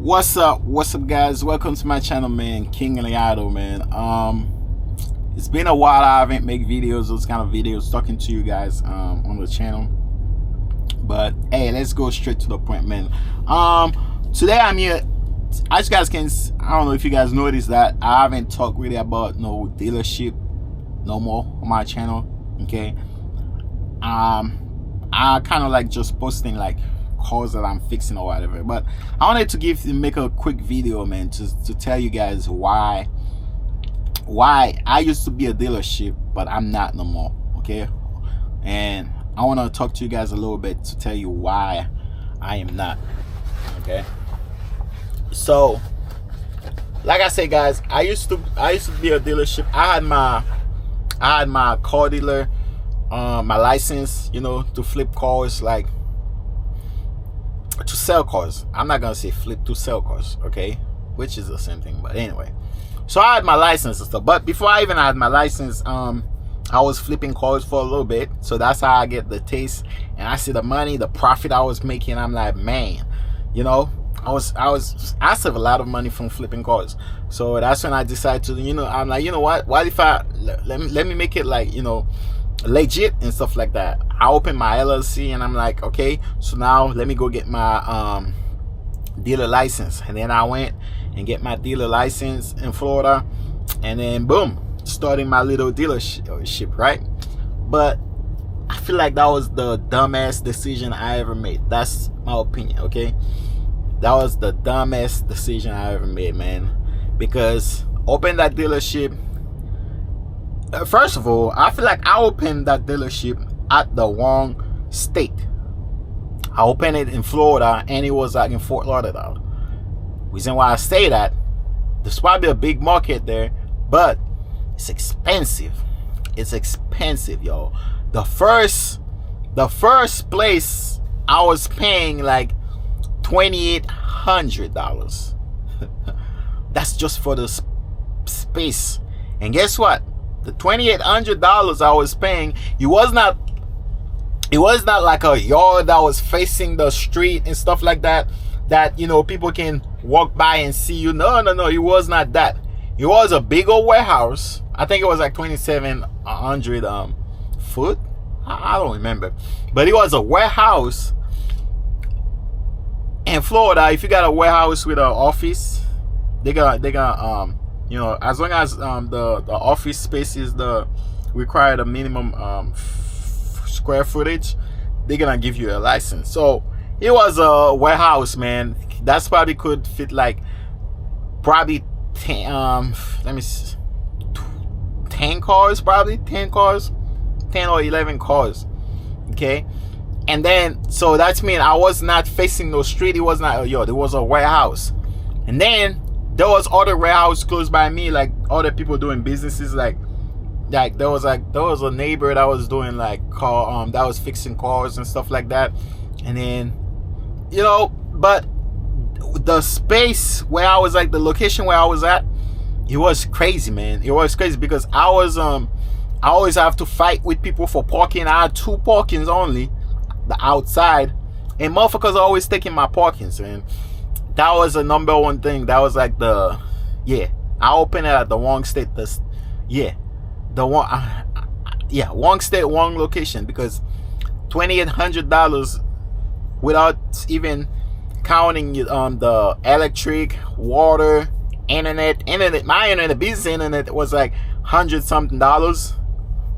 What's up guys? Welcome to my channel, man. King Leado, man. It's been a while I haven't made videos, those kind of videos, talking to you guys on the channel. But hey, let's go straight to the point, man. Today I'm here. As you guys can, I don't know if you guys noticed that I haven't talked really about no dealership no more on my channel. Okay. I kind of like just posting like cars that I'm fixing or whatever, but I wanted to make a quick video, man, to tell you guys why I used to be a dealership but I'm not no more. Okay, and I want to talk to you guys a little bit to tell you why I am not. Okay, so like I said, guys, I used to be a dealership. I had my car dealer, my license, you know, to flip cars, like to sell cars. I'm not gonna say flip, to sell cars, okay, which is the same thing, but anyway. So I had my license and stuff, but before I even had my license, I was flipping cars for a little bit. So that's how I get the taste, and I see the money, the profit I was making. I'm like, man, you know, I save a lot of money from flipping cars. So that's when I decided to, you know, I'm like, you know what if I let me make it like, you know, legit and stuff like that. I opened my LLC and I'm like, okay, so now let me go get my dealer license. And then I went and get my dealer license in Florida, and then boom, starting my little dealership, right? But I feel like that was the dumbest decision I ever made. That's my opinion, okay? That was the dumbest decision I ever made, man, because open that dealership, first of all, I feel like I opened that dealership at the wrong state. I opened it in Florida, and it was like in Fort Lauderdale. Reason why I say that, there's probably a big market there, but it's expensive. It's expensive, yo. The first place I was paying like $2,800. That's just for the space. And guess what? The $2,800 I was paying, it was not like a yard that was facing the street and stuff like that, you know, people can walk by and see you. No, it was not that. It was a big old warehouse. I think it was like 2,700 foot. I don't remember, but it was a warehouse in Florida. If you got a warehouse with an office, they got you know, as long as the office space is the required a minimum square footage, they're gonna give you a license. So it was a warehouse, man. That's probably could fit like probably 10 cars, probably 10 cars, 10 or 11 cars. Okay, and then so that's mean I was not facing no street. It was not there was a warehouse, and then there was other warehouse close by me, like other people doing businesses, like there was a neighbor that was doing like car that was fixing cars and stuff like that. And then, you know, but the space where I was, like the location where I was at, it was crazy, man. It was crazy because I always have to fight with people for parking. I had 2 parkings only, the outside, and motherfuckers are always taking my parkings, man. That was the number one thing. That was like I opened it at the wrong state. Wrong state, wrong location, because $2,800 without even counting the electric, water, internet. My internet, business internet, was like $100-something.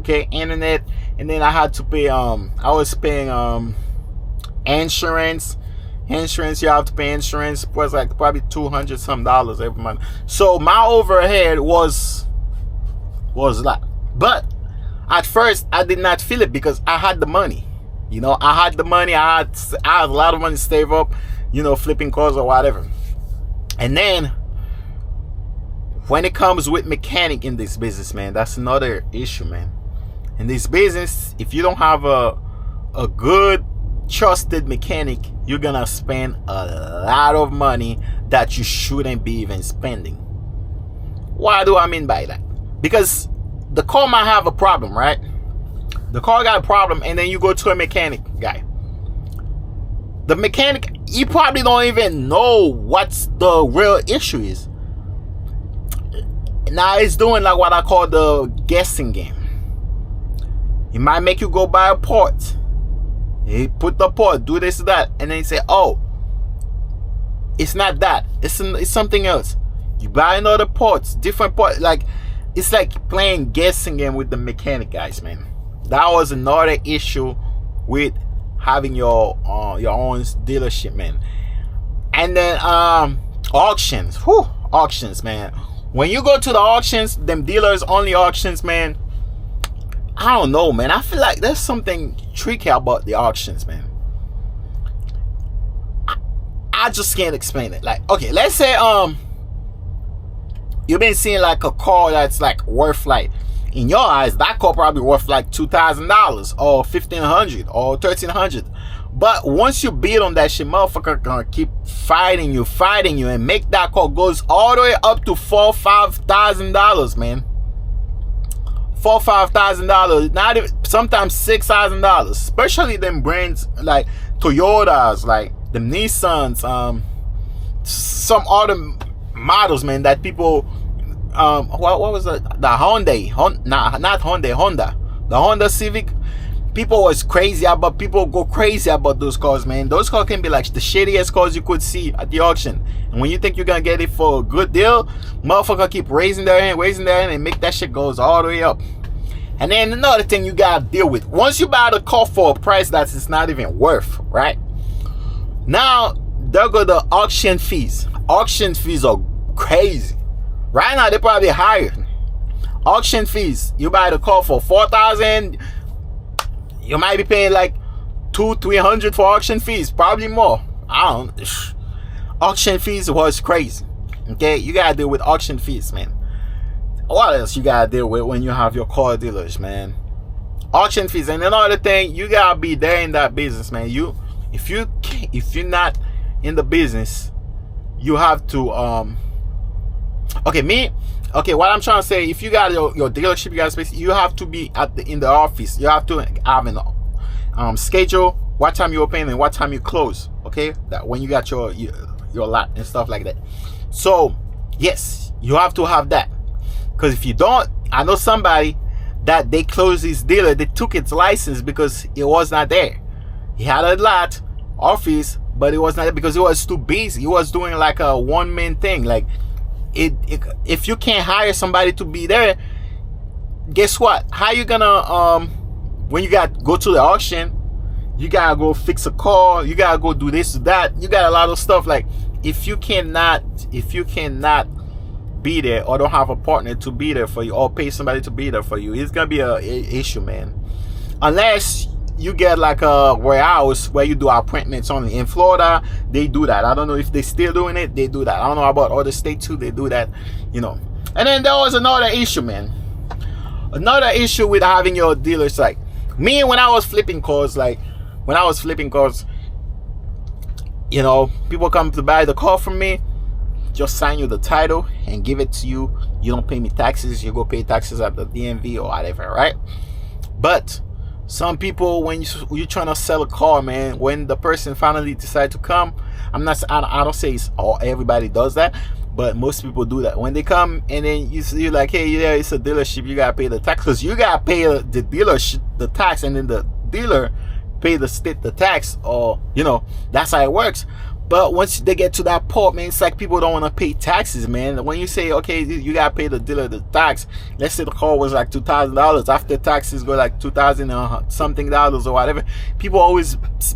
Okay, internet, and then I had to pay. I was paying insurance. You have to pay insurance. It was like probably $200-some every month. So my overhead was a lot. But at first I did not feel it because I had the money. You know, I had the money. I had a lot of money to save up, you know, flipping cars or whatever. And then when it comes with mechanic in this business, man, that's another issue, man. In this business, if you don't have a good trusted mechanic, you're gonna spend a lot of money that you shouldn't be even spending. Why do I mean by that? Because the car might have a problem, right? The car got a problem, and then you go to a mechanic guy. the mechanic, he probably don't even know what's the real issue is. Now it's doing like what I call the guessing game. He might make you go buy a part. He put the part, do this, that, and then he say, oh, it's not that. It's something else. You buy another parts, different part. Like, it's like playing guessing game with the mechanic, guys, man. That was another issue with having your own dealership, man. And then auctions. Whew, auctions, man. When you go to the auctions, them dealers only auctions, man, I don't know, man. I feel like there's something tricky about the auctions, man. I just can't explain it. Like, okay, let's say you've been seeing like a car that's like worth, like, in your eyes, that car probably worth like $2,000 or $1,500 or $1,300. But once you bid on that shit, motherfucker gonna keep fighting you, and make that car goes all the way up to $4,000-$5,000, man. $4,000-$5,000, not even, sometimes $6,000. Especially them brands like Toyotas, like the Nissans, some other models, man, that people, what was it? The Hyundai, not Hyundai, Honda, the Honda Civic. People was crazy about, people go crazy about those cars, man. Those cars can be like the shittiest cars you could see at the auction. And when you think you're gonna get it for a good deal, motherfucker keep raising their hand, and make that shit goes all the way up. And then another thing you gotta deal with, once you buy the car for a price that it's not even worth, right? Now, there go the auction fees. Auction fees are crazy. Right now, they're probably higher. Auction fees, you buy the car for $4,000, you might be paying like $200-$300 for auction fees, probably more. I don't. Auction fees was crazy. Okay, you gotta deal with auction fees, man. What else you gotta deal with when you have your car dealers, man? Auction fees. And another thing, you gotta be there in that business, man. If you're not in the business, you have to what I'm trying to say, if you got your dealership, you got space, you have to be in the office. You have to have an schedule, what time you open and what time you close. Okay, that when you got your lot and stuff like that. So yes, you have to have that, because if you don't, I know somebody that they closed his dealer, they took its license because it was not there. He had a lot office, but it was not there because it was too busy. He was doing like a one-man thing. Like, if you can't hire somebody to be there, guess what? How you gonna when you go to the auction, you gotta go fix a car, you gotta go do this, that, you got a lot of stuff. Like, if you cannot be there, or don't have a partner to be there for you, or pay somebody to be there for you, it's gonna be a issue, man. Unless you get like a warehouse where you do appointments only. In Florida, they do that. I don't know if they still doing it. They do that. I don't know about other states too. They do that, you know. And then there was another issue, man. Another issue with having your dealers. Like me, when I was flipping cars, you know, people come to buy the car from me, just sign you the title and give it to you. You don't pay me taxes. You go pay taxes at the DMV or whatever, right? But some people, when you're trying to sell a car, man, when the person finally decides to come, I don't say everybody does that, but most people do that. When they come and then you're like, hey, yeah, it's a dealership, you gotta pay the tax, because you gotta pay the dealership the tax, and then the dealer pay the state the tax, or you know, that's how it works. But once they get to that point, man, it's like people don't want to pay taxes, man. When you say, okay, you gotta pay the dealer the tax, let's say the car was like $2,000, after taxes go like $2,000 something or whatever,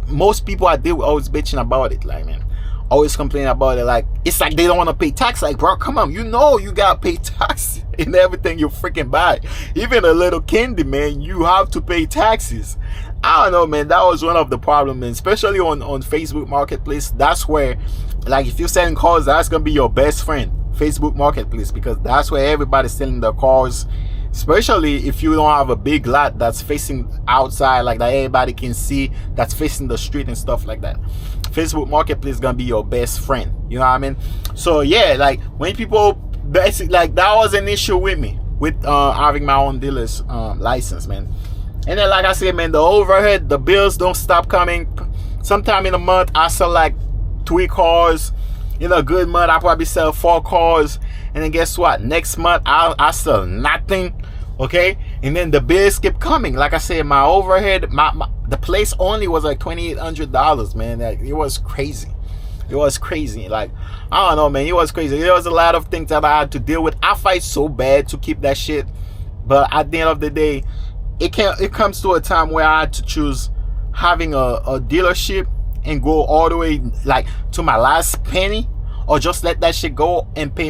most people I deal with always bitching about it, like, man, always complaining about it. Like, it's like they don't want to pay tax. Like, bro, come on, you know you gotta pay tax in everything you freaking buy. Even a little candy, man, you have to pay taxes. I don't know, man. That was one of the problems, man. Especially on Facebook Marketplace. That's where, like, if you're selling cars, that's gonna be your best friend, Facebook Marketplace, because that's where everybody's selling their cars. Especially if you don't have a big lot that's facing outside, like that everybody can see, that's facing the street and stuff like that. Facebook Marketplace is gonna be your best friend. You know what I mean? So yeah, like when people basically, like, that was an issue with me with having my own dealer's license, man. And then, like I said, man, the overhead, the bills don't stop coming. sometime in a month I sell like 3 cars. In a good month I probably sell 4 cars, and then guess what, next month I sell nothing. Okay, and then the bills keep coming. Like I said, my overhead, the place only was like $2,800, man. It was crazy. It was crazy. Like, I don't know, man. It was crazy. There was a lot of things that I had to deal with. I fight so bad to keep that shit, but at the end of the day, it comes to a time where I had to choose having a dealership and go all the way like to my last penny, or just let that shit go and pay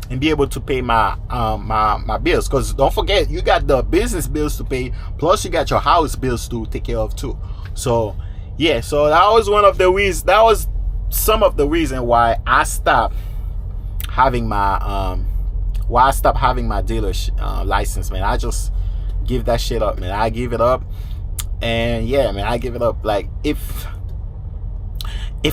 and be able to pay my my bills. Because don't forget, you got the business bills to pay, plus you got your house bills to take care of too. So yeah, so that was one of the reasons, that was some of the reason why I stopped having my dealership license, man. I just give that shit up, man. I give it up. And yeah, man, I give it up. Like, if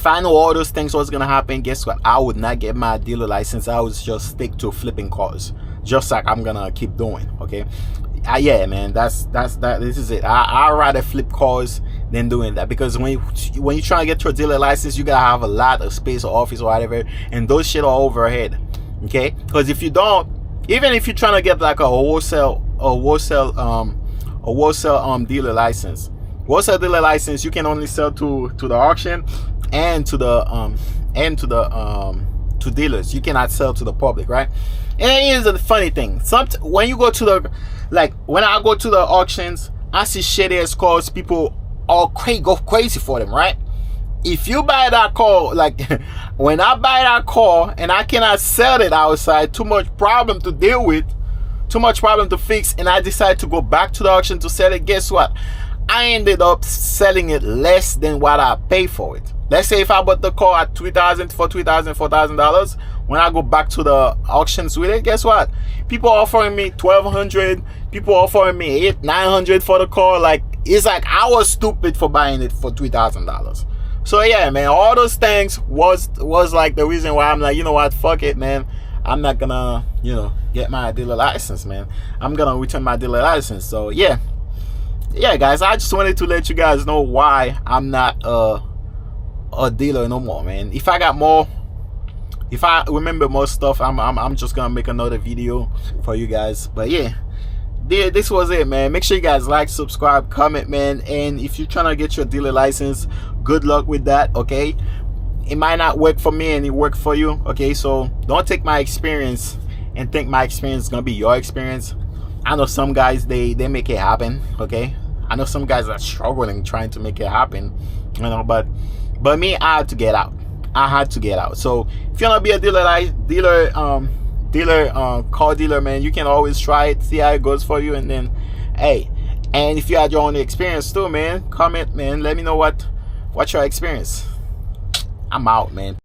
I know all those things was gonna happen, guess what, I would not get my dealer license. I would just stick to flipping cars, just like I'm gonna keep doing. Okay, yeah, man, this is it. I rather flip cars than doing that, because when you try to get your dealer license, you gotta have a lot of space or office or whatever, and those shit are overhead. Okay, because if you don't, even if you're trying to get like a wholesale dealer license, you can only sell to the auction and to dealers. You cannot sell to the public, right? And here's the funny thing: when you go to when I go to the auctions, I see shitty ass cars. People all go crazy for them, right? If you buy that car, like when I buy that car and I cannot sell it outside, too much problem to deal with, too much problem to fix, and I decide to go back to the auction to sell it, guess what? I ended up selling it less than what I paid for it. Let's say if I bought the car at $4,000, when I go back to the auctions with it, guess what? People offering me $1,200, people offering me $800-900 for the car. Like, it's like I was stupid for buying it for $3,000. So yeah, man, all those things was like the reason why I'm like, you know what, fuck it, man. I'm not gonna, get my dealer license, man. I'm gonna return my dealer license. So yeah, guys, I just wanted to let you guys know why I'm not a dealer no more, man. If I remember more stuff, I'm just gonna make another video for you guys. But yeah, this was it, man. Make sure you guys like, subscribe, comment, man. And if you're trying to get your dealer license, good luck with that. Okay, it might not work for me and it worked for you. Okay, so don't take my experience and think my experience is gonna be your experience. I know some guys, they make it happen. Okay, I know some guys are struggling trying to make it happen, but me, I had to get out. So if you want to be a car dealer, man, you can always try it, see how it goes for you. And then, hey, and if you had your own experience too, man, comment, man, let me know what your experience. I'm out, man.